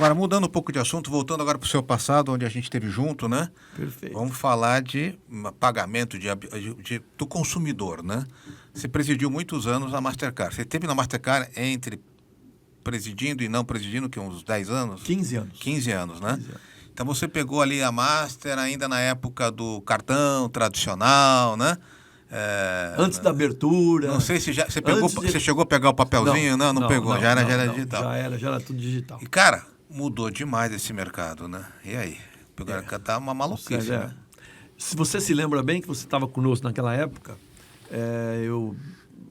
Agora, mudando um pouco de assunto, voltando agora para o seu passado, onde a gente esteve junto, né? Perfeito. Vamos falar de pagamento do consumidor, né? Você presidiu muitos anos a Mastercard. Você esteve na Mastercard entre presidindo e não presidindo, que uns 10 anos? 15 anos. 15 anos, né? 15 anos. Então você pegou ali a Master ainda na época do cartão tradicional, né? Antes da abertura. Não sei se você chegou a pegar o papelzinho, não pegou, já era digital. Já era tudo digital. E, cara, mudou demais esse mercado, né? E aí? Tá uma maluquice, né? Se você se lembra bem que você estava conosco naquela época,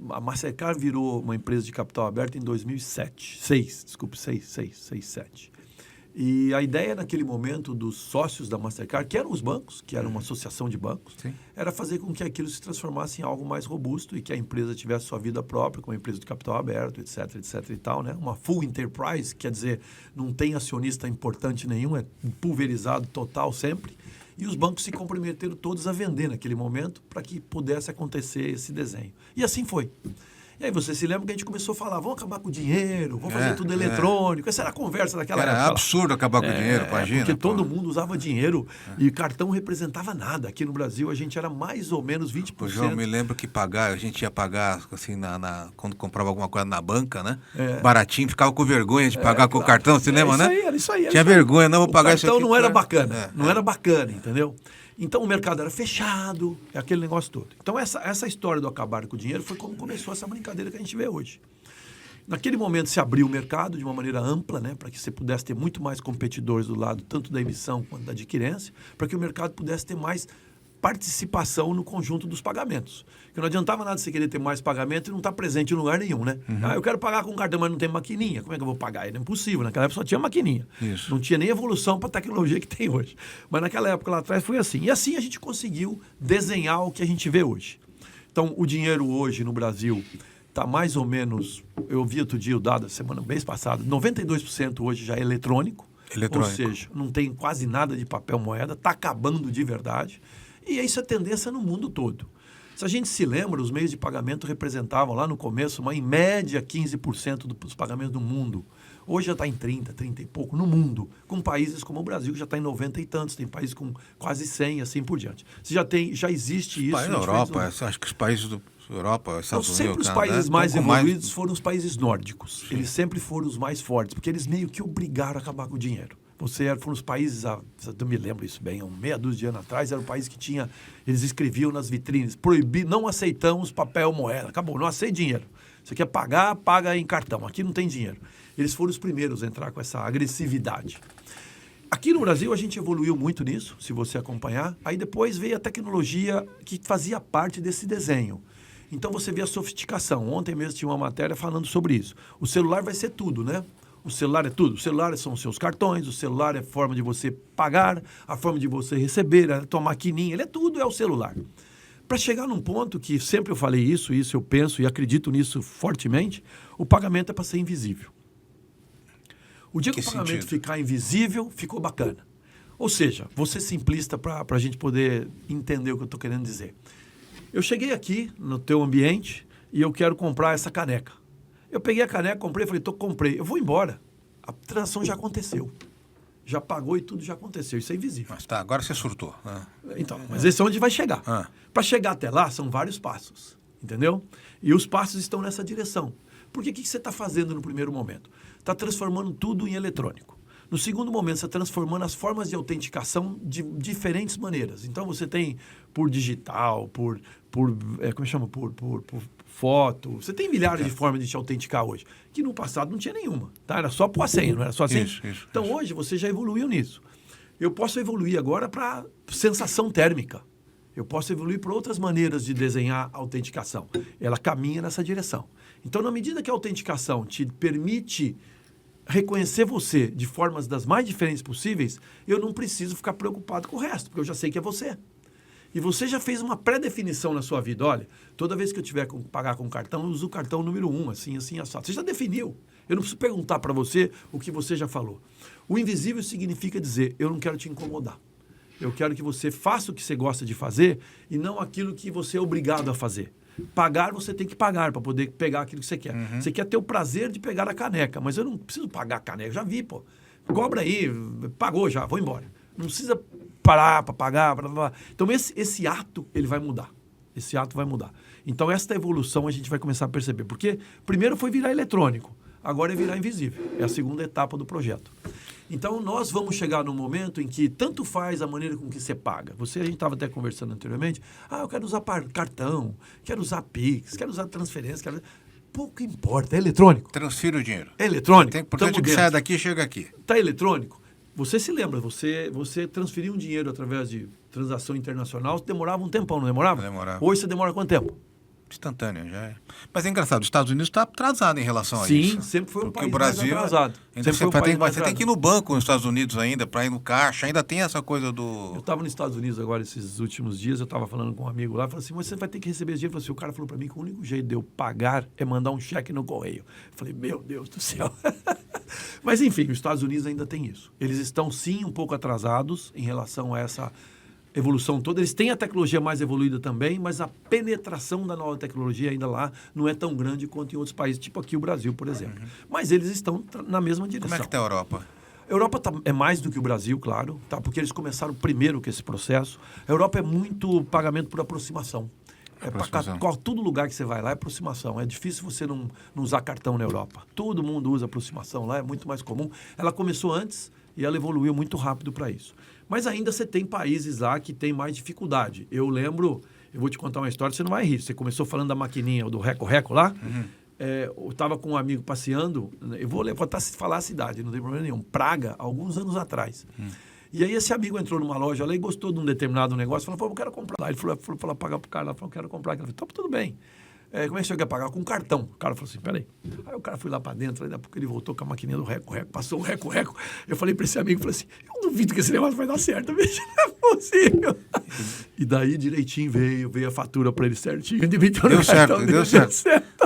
a Mastercard virou uma empresa de capital aberto em 2007. 2007. E a ideia naquele momento dos sócios da Mastercard, que eram os bancos, que era uma associação de bancos, Sim. era fazer com que aquilo se transformasse em algo mais robusto e que a empresa tivesse sua vida própria, como uma empresa de capital aberto, etc e tal, né? Uma full enterprise, quer dizer, não tem acionista importante nenhum, é pulverizado total sempre. E os bancos se comprometeram todos a vender naquele momento para que pudesse acontecer esse desenho. E assim foi. E aí você se lembra que a gente começou a falar, vamos acabar com o dinheiro, vamos fazer tudo eletrônico. Essa era a conversa daquela época. Era absurdo acabar com o dinheiro, imagina. Porque todo mundo usava dinheiro e cartão representava nada. Aqui no Brasil a gente era mais ou menos 20%. O João, me lembro que a gente ia pagar assim, quando comprava alguma coisa na banca, né? Baratinho, ficava com vergonha de pagar com o cartão, você lembra, né? Era isso aí. Tinha vergonha, não vou pagar isso aqui. O cartão não era bacana, não era bacana, entendeu? Então, o mercado era fechado, aquele negócio todo. Então, essa história do acabar com o dinheiro foi como começou essa brincadeira que a gente vê hoje. Naquele momento, se abriu o mercado de uma maneira ampla, né, para que você pudesse ter muito mais competidores do lado, tanto da emissão quanto da adquirência, para que o mercado pudesse ter mais participação no conjunto dos pagamentos. Porque não adiantava nada você querer ter mais pagamento e não estar presente em lugar nenhum, né? Eu quero pagar com cartão, mas não tem maquininha. Como é que eu vou pagar? Era impossível. Naquela época só tinha maquininha. Isso. Não tinha nem evolução para a tecnologia que tem hoje. Mas naquela época lá atrás foi assim. E assim a gente conseguiu desenhar o que a gente vê hoje. Então, o dinheiro hoje no Brasil está mais ou menos... Eu vi outro dia o dado, mês passado, 92% hoje já é eletrônico. Ou seja, não tem quase nada de papel moeda, está acabando de verdade. E isso é tendência no mundo todo. Se a gente se lembra, os meios de pagamento representavam lá no começo, em média, 15% dos pagamentos do mundo. Hoje já está em 30 e pouco no mundo, com países como o Brasil, que já está em 90 e tantos, tem países com quase 100 e assim por diante. Já existe isso. Na Europa, acho que os países da Europa, Estados Unidos, sempre os países mais evoluídos foram os países nórdicos. Sim. Eles sempre foram os mais fortes, porque eles meio que obrigaram a acabar com o dinheiro. Foram os países, eu me lembro isso bem, meia dúzia de anos atrás, era o país que tinha, eles escreviam nas vitrines, não aceitamos papel moeda, acabou, não aceita dinheiro. Você quer pagar, paga em cartão, aqui não tem dinheiro. Eles foram os primeiros a entrar com essa agressividade. Aqui no Brasil a gente evoluiu muito nisso, se você acompanhar, aí depois veio a tecnologia que fazia parte desse desenho. Então você vê a sofisticação, ontem mesmo tinha uma matéria falando sobre isso. O celular vai ser tudo, né? O celular é tudo. O celular são os seus cartões, o celular é a forma de você pagar, a forma de você receber, a tua maquininha, ele é tudo, é o celular. Para chegar num ponto que sempre eu falei isso eu penso e acredito nisso fortemente, o pagamento é para ser invisível. O dia que o pagamento ficar invisível, ficou bacana. Ou seja, vou ser simplista para a gente poder entender o que eu estou querendo dizer. Eu cheguei aqui no teu ambiente e eu quero comprar essa caneca. Eu peguei a caneca, comprei, falei, comprei. Eu vou embora. A transação já aconteceu. Já pagou e tudo já aconteceu. Isso é invisível. Mas tá, agora você surtou. Então, mas esse é onde vai chegar. Para chegar até lá, são vários passos. Entendeu? E os passos estão nessa direção. Porque o que você está fazendo no primeiro momento? Está transformando tudo em eletrônico. No segundo momento, você está transformando as formas de autenticação de diferentes maneiras. Então, você tem por digital, como chama? Por foto. Você tem milhares de formas de te autenticar hoje, que no passado não tinha nenhuma. Tá? Era só pôr a senha, não era só assim? Isso. Hoje você já evoluiu nisso. Eu posso evoluir agora para sensação térmica. Eu posso evoluir para outras maneiras de desenhar a autenticação. Ela caminha nessa direção. Então, na medida que a autenticação te permite reconhecer você de formas das mais diferentes possíveis, eu não preciso ficar preocupado com o resto, porque eu já sei que é você. E você já fez uma pré-definição na sua vida. Olha, toda vez que eu tiver que pagar com cartão, eu uso o cartão número 1, assim, assado. Você já definiu. Eu não preciso perguntar para você o que você já falou. O invisível significa dizer, eu não quero te incomodar. Eu quero que você faça o que você gosta de fazer e não aquilo que você é obrigado a fazer. Pagar, você tem que pagar para poder pegar aquilo que você quer. Você quer ter o prazer de pegar a caneca, mas eu não preciso pagar a caneca. Já vi, pô. cobra aí, pagou já, vou embora. Não precisa parar para pagar, blá, blá, blá. Então, esse ato, ele vai mudar. Esse ato vai mudar. Então, esta evolução a gente vai começar a perceber. Porque primeiro foi virar eletrônico, agora é virar invisível. É a segunda etapa do projeto. Então, nós vamos chegar num momento em que tanto faz a maneira com que você paga. A gente estava até conversando anteriormente. Eu quero usar cartão, quero usar Pix, quero usar transferência, pouco importa, é eletrônico. Transfira o dinheiro. É eletrônico. Tem importante que saia daqui e chega aqui. Está eletrônico. Você se lembra, você transferia um dinheiro através de transação internacional, demorava um tempão, não demorava? Demorava. Hoje você demora quanto tempo? Instantâneo, já é. Mas é engraçado, os Estados Unidos está atrasado em relação a Sim, isso. sempre foi um porque país o Brasil, mais atrasado. Você tem que ir no banco nos Estados Unidos ainda, para ir no caixa, ainda tem essa coisa do... Eu estava nos Estados Unidos agora, esses últimos dias, eu estava falando com um amigo lá, falei assim, você vai ter que receber esse dinheiro. O cara falou para mim que o único jeito de eu pagar é mandar um cheque no correio. Eu falei, meu Deus do céu. Mas enfim, os Estados Unidos ainda tem isso. Eles estão sim um pouco atrasados em relação a essa evolução toda. Eles têm a tecnologia mais evoluída também, mas a penetração da nova tecnologia ainda lá não é tão grande quanto em outros países, tipo aqui o Brasil, por exemplo. Mas eles estão na mesma direção. Como é que está a Europa? A Europa é mais do que o Brasil, claro, tá? Porque eles começaram primeiro com esse processo. A Europa é muito pagamento por aproximação. Todo lugar que você vai lá é aproximação. É difícil você não usar cartão na Europa. Todo mundo usa aproximação lá, é muito mais comum. Ela começou antes e ela evoluiu muito rápido para isso. Mas ainda você tem países lá que tem mais dificuldade. Eu lembro, eu vou te contar uma história, você não vai rir. Você começou falando da maquininha, do Reco-Reco lá. Eu estava com um amigo passeando, eu vou falar a cidade, não tem problema nenhum. Praga, alguns anos atrás. E aí esse amigo entrou numa loja lá e gostou de um determinado negócio, falou, eu quero comprar lá. Ele falou pagar pro cara lá, falou, eu quero comprar. Ele falou, então, tudo bem. Como é que você quer pagar? Com cartão. O cara falou assim, peraí. Aí o cara foi lá para dentro, aí daqui a pouco ele voltou com a maquininha do Reco-Reco, passou o Reco-Reco. Eu falei para esse amigo, falei assim, eu duvido que esse negócio vai dar certo, bicho, não é possível. E daí direitinho veio a fatura para ele certinho. Deu certo.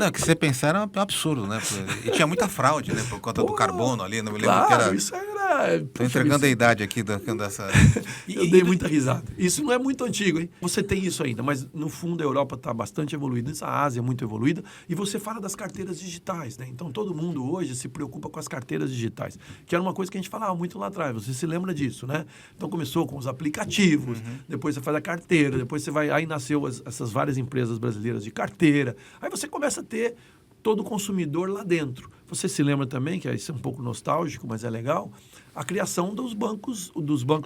Não, que você pensar era um absurdo, né? E tinha muita fraude, né? Por conta do carbono ali, não me lembro que era... isso era... Estou entregando a idade aqui dessa... Eu dei muita risada. Isso não é muito antigo, hein? Você tem isso ainda, mas no fundo a Europa está bastante evoluída, a Ásia é muito evoluída, e você fala das carteiras digitais, né? Então todo mundo hoje se preocupa com as carteiras digitais, que era uma coisa que a gente falava muito lá atrás, você se lembra disso, né? Então começou com os aplicativos, depois você faz a carteira, depois você vai... Aí nasceu essas várias empresas brasileiras de carteira, aí você começa a ter todo o consumidor lá dentro. Você se lembra também, que isso é um pouco nostálgico, mas é legal, a criação dos bancos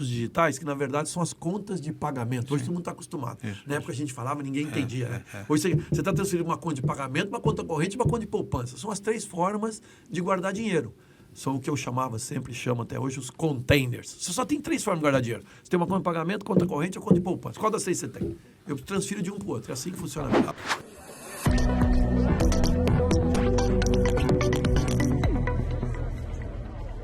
digitais, que na verdade são as contas de pagamento. Hoje todo mundo está acostumado. Na época a gente falava, ninguém entendia. Né? Hoje você está transferindo uma conta de pagamento, uma conta corrente e uma conta de poupança. São as 3 formas de guardar dinheiro. São o que eu sempre chamo até hoje, os containers. Você só tem 3 formas de guardar dinheiro. Você tem uma conta de pagamento, conta corrente ou conta de poupança. Qual das 3 você tem? Eu transfiro de um para o outro. É assim que funciona.